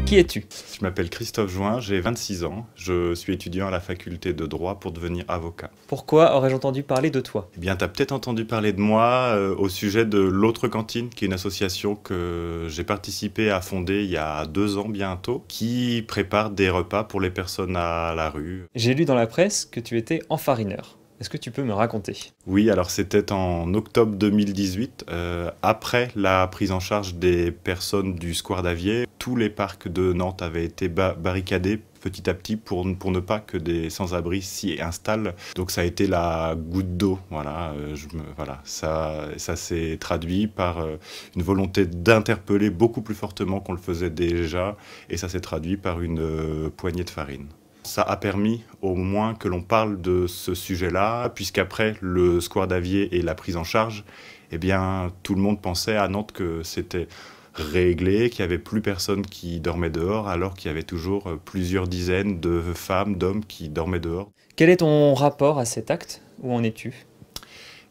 Qui es-tu? Je m'appelle Christophe Join, j'ai 26 ans. Je suis étudiant à la faculté de droit pour devenir avocat. Pourquoi aurais-je entendu parler de toi? Eh bien, tu as peut-être entendu parler de moi au sujet de l'Autre Cantine, qui est une association que j'ai participé à fonder il y a 2 ans bientôt, qui prépare des repas pour les personnes à la rue. J'ai lu dans la presse que tu étais enfarineur. Est-ce que tu peux me raconter? Oui, alors c'était en octobre 2018, après la prise en charge des personnes du Square d'Avier. Tous les parcs de Nantes avaient été barricadés petit à petit pour ne pas que des sans-abri s'y installent. Donc ça a été la goutte d'eau. Voilà, ça s'est traduit par une volonté d'interpeller beaucoup plus fortement qu'on le faisait déjà, et ça s'est traduit par une poignée de farine. Ça a permis au moins que l'on parle de ce sujet-là, puisqu'après le Square d'Avier et la prise en charge, eh bien, tout le monde pensait à Nantes que c'était réglé, qu'il n'y avait plus personne qui dormait dehors, alors qu'il y avait toujours plusieurs dizaines de femmes, d'hommes qui dormaient dehors. Quel est ton rapport à cet acte? Où en es-tu?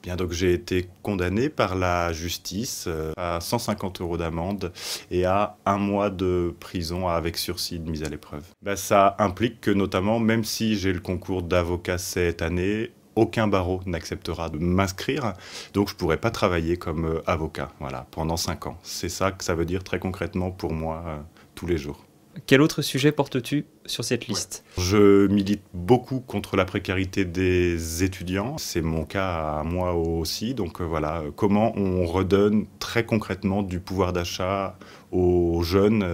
Bien, donc j'ai été condamné par la justice à 150 € d'amende et à 1 mois de prison avec sursis de mise à l'épreuve. Ça implique que notamment, même si j'ai le concours d'avocat cette année, aucun barreau n'acceptera de m'inscrire, donc je ne pourrai pas travailler comme avocat pendant 5 ans. C'est ça que ça veut dire très concrètement pour moi tous les jours. Quel autre sujet portes-tu sur cette liste? Je milite beaucoup contre la précarité des étudiants. C'est mon cas à moi aussi. Donc comment on redonne très concrètement du pouvoir d'achat aux jeunes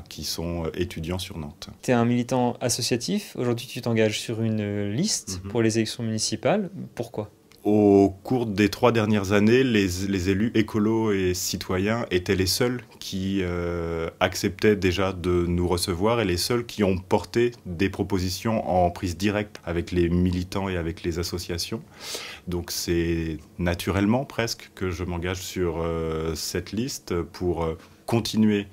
qui sont étudiants sur Nantes. Tu es un militant associatif. Aujourd'hui, tu t'engages sur une liste pour les élections municipales. Pourquoi? Au cours des 3 dernières années, les élus écolos et citoyens étaient les seuls qui acceptaient déjà de nous recevoir et les seuls qui ont porté des propositions en prise directe avec les militants et avec les associations. Donc c'est naturellement presque que je m'engage sur cette liste pour continuer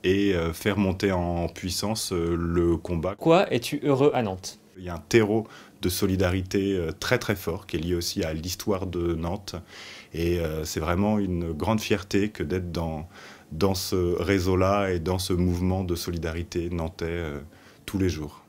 et faire monter en puissance le combat. Pourquoi es-tu heureux à Nantes? Il y a un terreau de solidarité très très fort qui est lié aussi à l'histoire de Nantes. Et c'est vraiment une grande fierté que d'être dans ce réseau-là et dans ce mouvement de solidarité nantais tous les jours.